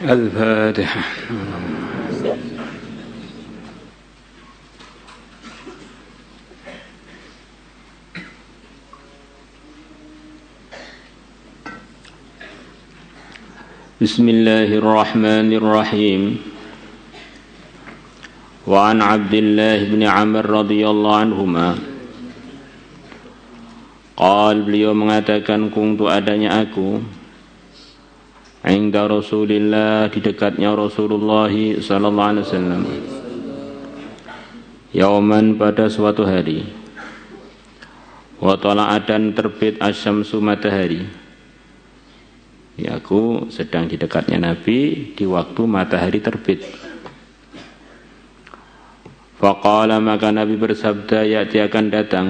الفاتحة. بسم الله الرحمن الرحيم. وعن عبد الله بن عمر رضي الله عنهما قال, beliau mengatakan, kuntu adanya aku inda Rasulillah, di dekatnya Rasulullah sallallahu alaihi wasallam, yauman, pada suatu hari, wa tala'at, dan terbit asyamsu, matahari. Ya, aku sedang di dekatnya Nabi di waktu matahari terbit. Faqala, maka Nabi bersabda, ya'ti, akan datang,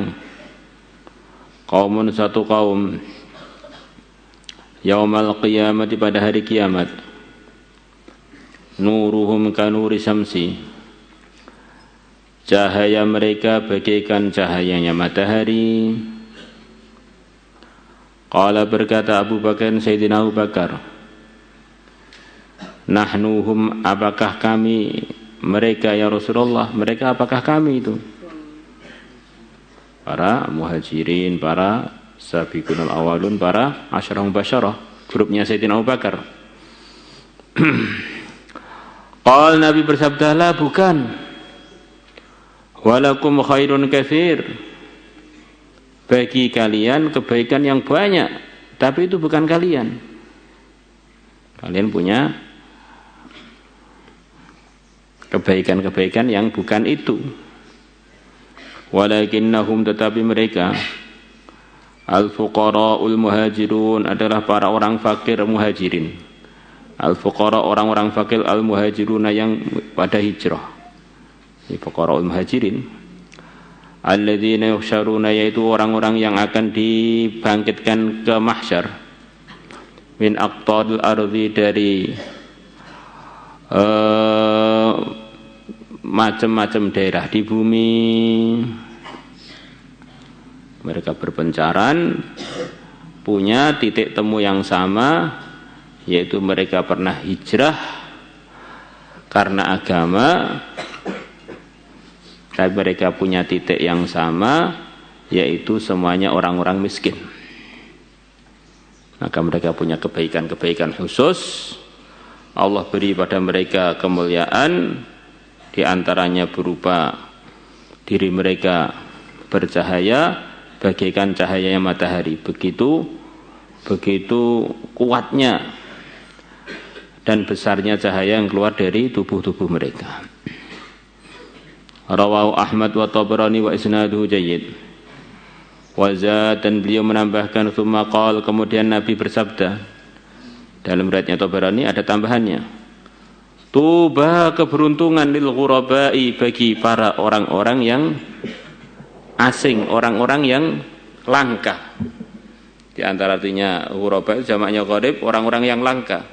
qaumun, satu kaum, yaumal qiyamati, pada hari kiamat, nuruhum kanuri syamsi, cahaya mereka bagaikan cahayanya matahari. Qala, berkata Abu Bakar, Sayyidina Abu Bakar, nahnuhum, apakah kami mereka ya Rasulullah? Mereka apakah kami itu? Para muhajirin, para sabiqunal awalun, para asyarah mubasyarah, grupnya Sayyidina Abu Bakar. Qal, Nabi bersabda, la, bukan. Walakum khairun katsir, bagi kalian kebaikan yang banyak, tapi itu bukan kalian. Kalian punya kebaikan-kebaikan yang bukan itu. Walakinnahum, tetapi mereka, al-fuqara'ul muhajirun, adalah para orang fakir muhajirin. Al-fuqara, orang-orang fakir, al-muhajiruna, yang pada hijrah. Ini fuqara'ul muhajirin. Alladzina yuhsyaruna, yaitu orang-orang yang akan dibangkitkan ke mahsyar, min aqtadil ardi, dari macam-macam daerah di bumi. Mereka berpencaran, punya titik temu yang sama, yaitu mereka pernah hijrah karena agama, tapi mereka punya titik yang sama, yaitu semuanya orang-orang miskin. Maka mereka punya kebaikan-kebaikan khusus. Allah beri pada mereka kemuliaan, di antaranya berupa diri mereka bercahaya bagaikan cahayanya matahari. Begitu kuatnya dan besarnya cahaya yang keluar dari tubuh-tubuh mereka. Rawahu Ahmad wa Tabrani wa isnaduhu jayyid. Wa zad, dan beliau menambahkan, tsumma qala, kemudian Nabi bersabda, dalam riwayatnya Tabrani ada tambahannya, tuba, keberuntungan, lil ghurabai, bagi para orang-orang yang asing, orang-orang yang langka. Di antara artinya ghuraba itu jamaknya gharib, orang-orang yang langka.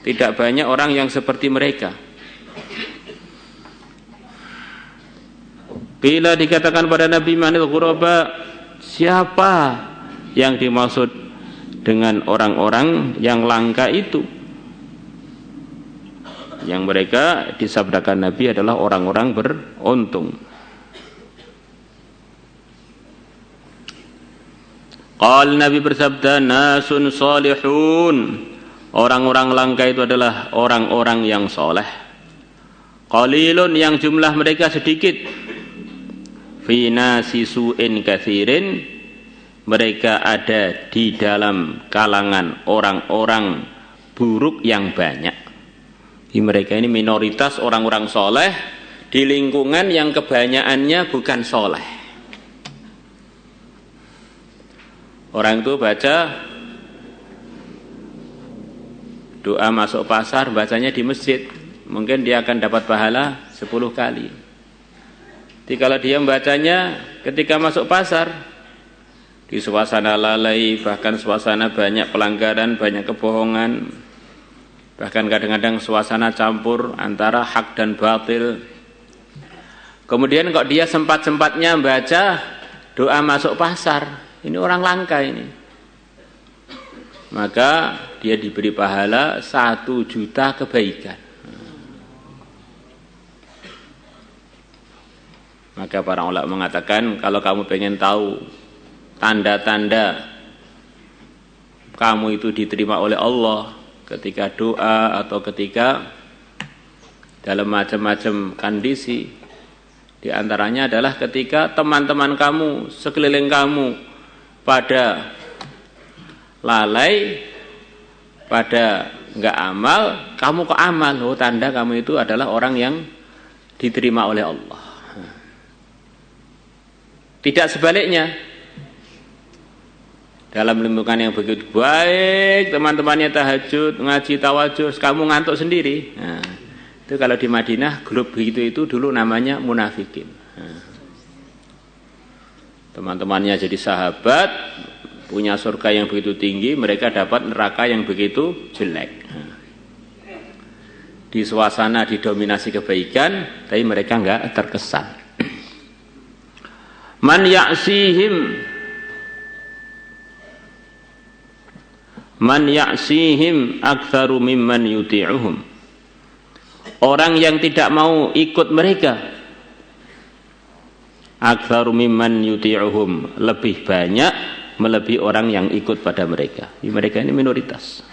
Tidak banyak orang yang seperti mereka. Bila dikatakan pada Nabi, manil ghuraba, siapa yang dimaksud dengan orang-orang yang langka itu? Yang mereka disabdakan Nabi adalah orang-orang beruntung. Qal, Nabi bersabda, nasun salihun, orang-orang langka itu adalah orang-orang yang soleh. Qalilun, yang jumlah mereka sedikit. Fi nasi su'in katsirin, mereka ada di dalam kalangan orang-orang buruk yang banyak. Mereka ini minoritas orang-orang soleh di lingkungan yang kebanyakannya bukan soleh. Orang itu baca doa masuk pasar, bacanya di masjid, mungkin dia akan dapat pahala 10 kali. Jadi kalau dia membacanya ketika masuk pasar, di suasana lalai, bahkan suasana banyak pelanggaran, banyak kebohongan, bahkan kadang-kadang suasana campur antara hak dan batil. Kemudian kok dia sempat-sempatnya membaca doa masuk pasar, ini orang langka ini. maka dia diberi pahala 1 juta kebaikan. Maka para ulama mengatakan, kalau kamu pengen tahu tanda-tanda kamu itu diterima oleh Allah ketika doa atau ketika dalam macam-macam kondisi, di antaranya adalah ketika teman-teman kamu, sekeliling kamu pada lalai, pada enggak amal, kamu kok amal. Oh, tanda kamu itu adalah orang yang diterima oleh Allah. Tidak sebaliknya. Dalam lingkungan yang begitu baik, teman-temannya tahajud, ngaji, tawadhuh, kamu ngantuk sendiri. Nah, itu kalau di Madinah grup begitu itu dulu namanya munafikin. Nah, teman-temannya jadi sahabat, punya surga yang begitu tinggi, mereka dapat neraka yang begitu jelek. Nah, di suasana didominasi kebaikan, tapi mereka enggak terkesan. Man ya'sihim aktsaru mimman yuti'uhum. Orang yang tidak mau ikut mereka, aktsaru mimman yuti'uhum, lebih banyak melebihi orang yang ikut pada mereka. Mereka ini minoritas.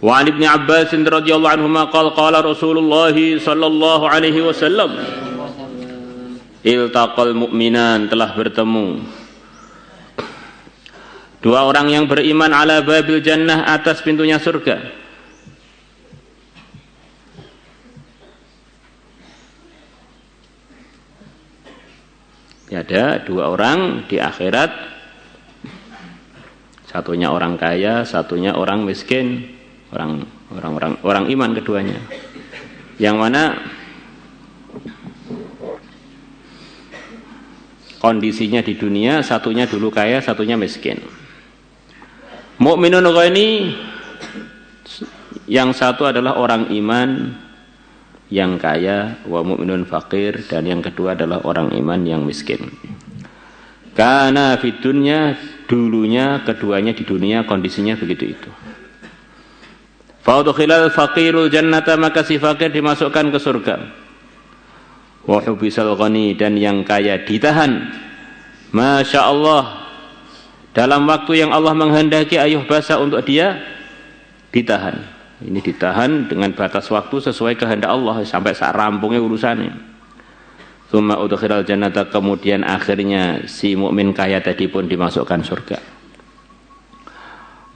Wa an Ibnu Abbas radhiyallahu anhuma qala Rasulullah sallallahu alaihi wasallam, iltaqal mu'minan, telah bertemu 2 orang yang beriman ala babil jannah, atas pintunya surga. Ada 2 orang di akhirat, satunya orang kaya, satunya orang miskin. Orang iman keduanya. Yang mana kondisinya di dunia, satunya dulu kaya, satunya miskin. Mukminun ghani, yang satu adalah orang iman yang kaya, wa mukminun faqir, dan yang kedua adalah orang iman yang miskin. Karena fid dunya, dulunya keduanya di dunia kondisinya begitu itu. Fa'udkhilal faqirul jannata, maka si fakir dimasukkan ke surga. Wa hubisal ghani, dan yang kaya ditahan. Masya Allah, dalam waktu yang Allah menghendaki ayuh basa untuk dia, ditahan. Ini ditahan dengan batas waktu sesuai kehendak Allah sampai saat rampungnya urusannya. Tsumma udkhilal jannata, kemudian akhirnya si mukmin kaya tadi pun dimasukkan surga.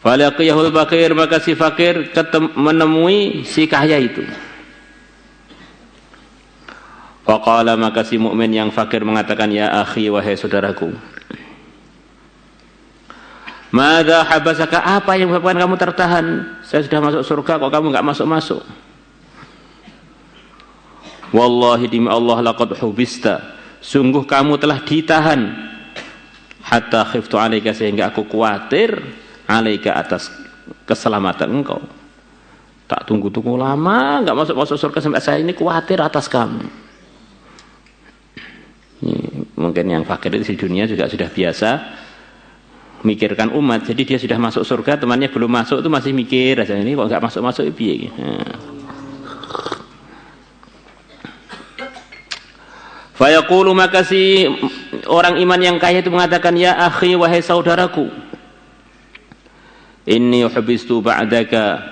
Falaqiyahul fakir, maka si fakir menemui si kaya itu. Faqala, maka si mukmin yang fakir mengatakan, ya akhi, wahai saudaraku, madza habasaka, apa yang menyebabkan kamu tertahan? Saya sudah masuk surga, kok kamu enggak masuk-masuk? Wallahi, demi Allah, laqad hubista, sungguh kamu telah ditahan, hatta khiftu alaika, sehingga aku khawatir alaika, atas keselamatan engkau. Tak tunggu-tunggu lama enggak masuk surga, sampai saya ini khawatir atas kamu. Ini, mungkin yang fakir di dunia juga sudah biasa mikirkan umat, jadi dia sudah masuk surga, temannya belum masuk itu masih mikir aja, ini kok enggak masuk-masuk piye. Fa yaqulu, maka si orang iman yang kaya itu mengatakan, ya akhi, wahai saudaraku, inni uhbistu ba'daka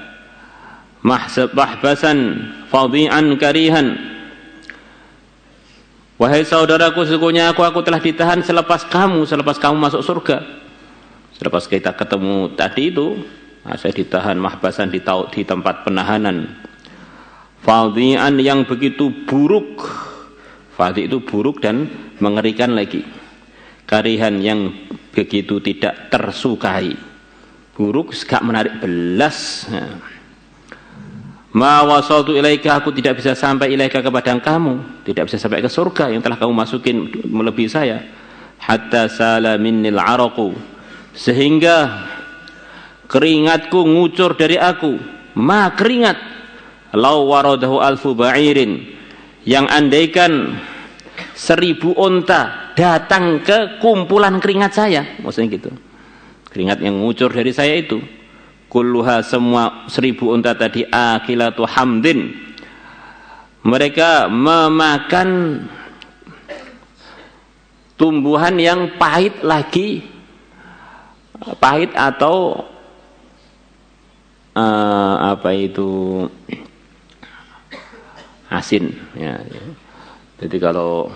mahbasan fadhi'an karihan. Wahai saudaraku, sesungguhnya aku telah ditahan selepas kamu masuk surga. Selepas kita ketemu tadi itu, saya ditahan mahbasan, di tempat penahanan. Fadhi'an, yang begitu buruk. Fadhi' itu buruk dan mengerikan lagi. Karihan, yang begitu tidak tersukai. Buruk, gak menarik belas. Ma wasaltu ilaika, aku tidak bisa sampai ilaika kepada kamu, tidak bisa sampai ke surga yang telah kamu masukin melebihi saya. Hatta sala minnil araqu, sehingga keringatku ngucur dari aku. Ma, keringat. Law waradahu alfu ba'irin, yang andaikan 1000 unta datang ke kumpulan keringat saya, maksudnya gitu. Keringat yang ngucur dari saya itu, kulluha, semua 1000 unta tadi, akilatu hamdin, mereka memakan tumbuhan yang pahit lagi, pahit atau apa itu, asin ya. Jadi kalau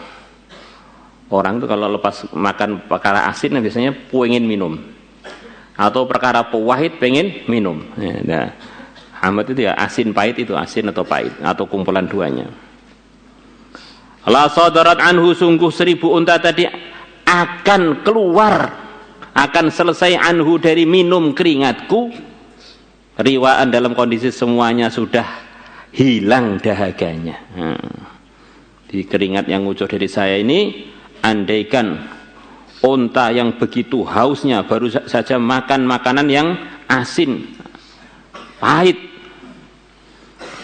orang itu kalau lepas makan perkara asin biasanya pengen minum, atau perkara pahit pengen minum ya. Nah, hamad itu ya asin pahit, itu asin atau pahit atau kumpulan duanya. La sadarat anhu, sungguh 1000 unta tadi akan keluar, akan selesai anhu dari minum keringatku, riwaan dalam kondisi semuanya sudah hilang dahaganya. Di keringat yang ngucur dari saya ini, andaikan unta yang begitu hausnya baru saja makan makanan yang asin, pahit,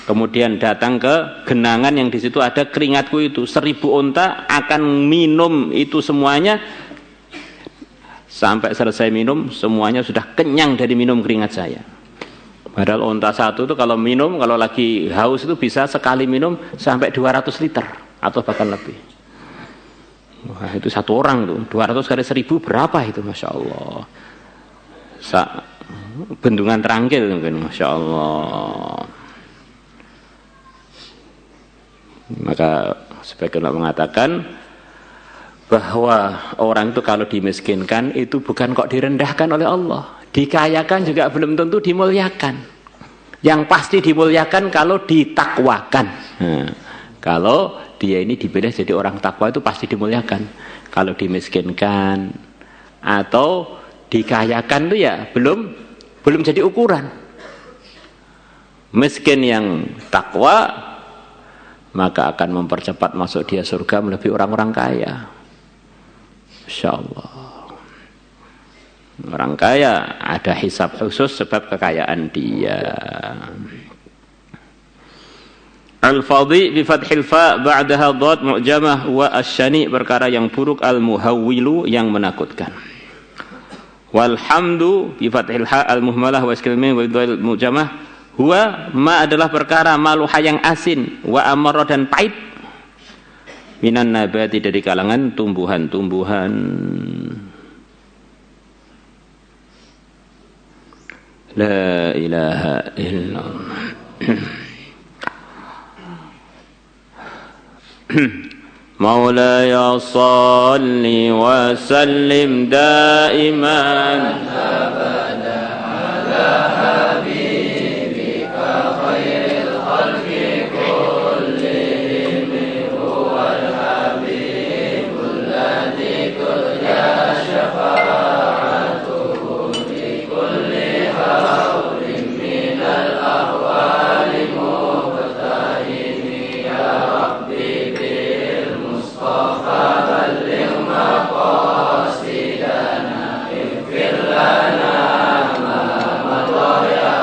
kemudian datang ke genangan yang di situ ada keringatku itu, 1000 unta akan minum itu semuanya, sampai selesai minum semuanya sudah kenyang dari minum keringat saya. Padahal unta satu itu kalau minum, kalau lagi haus itu bisa sekali minum sampai 200 liter atau bahkan lebih. Wah, itu satu orang tuh 200 kali 1000 berapa itu, masya Allah. Bendungan Terangkil mungkin, masya Allah. Maka sebagian ulama mengatakan bahwa orang itu kalau dimiskinkan itu bukan kok direndahkan oleh Allah, dikayakan juga belum tentu dimuliakan. Yang pasti dimuliakan kalau ditakwakan. Kalau dia ini dipilih jadi orang takwa itu pasti dimuliakan. Kalau dimiskinkan atau dikayakan itu ya belum jadi ukuran. Miskin yang takwa maka akan mempercepat masuk dia surga melebihi orang-orang kaya. Insyaallah. Orang kaya ada hisab khusus sebab kekayaan dia. Al-fadhi bi fathil fa ba'daha dhad mu'jamah wa asyani, perkara yang buruk, al-muhawwilu, yang menakutkan. Walhamdu bi fathil ha al-muhmalah wa iskil mim wa dhal mu'jamah, huwa ma adalah perkara maluha yang asin, wa amarra dan pahit, minan nabati dari kalangan tumbuhan-tumbuhan. La ilaha illallah. مولاي صل وسلم دائما أبدا على حبيبك خير الخلق كلهم، هو الحبيب الذي ترجى شفاعته في كل هول من الأهوال مبتهل. يا ربي فبلغ مقاصدنا، اغفر لنا ما مضى يا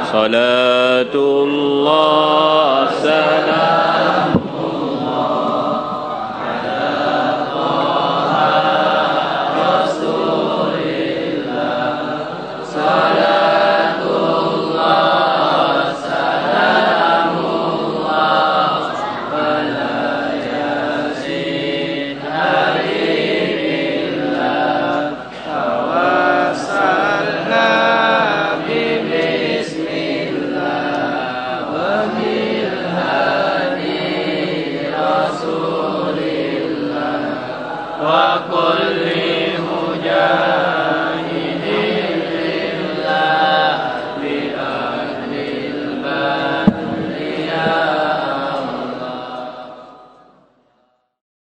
Salatullah salam وكل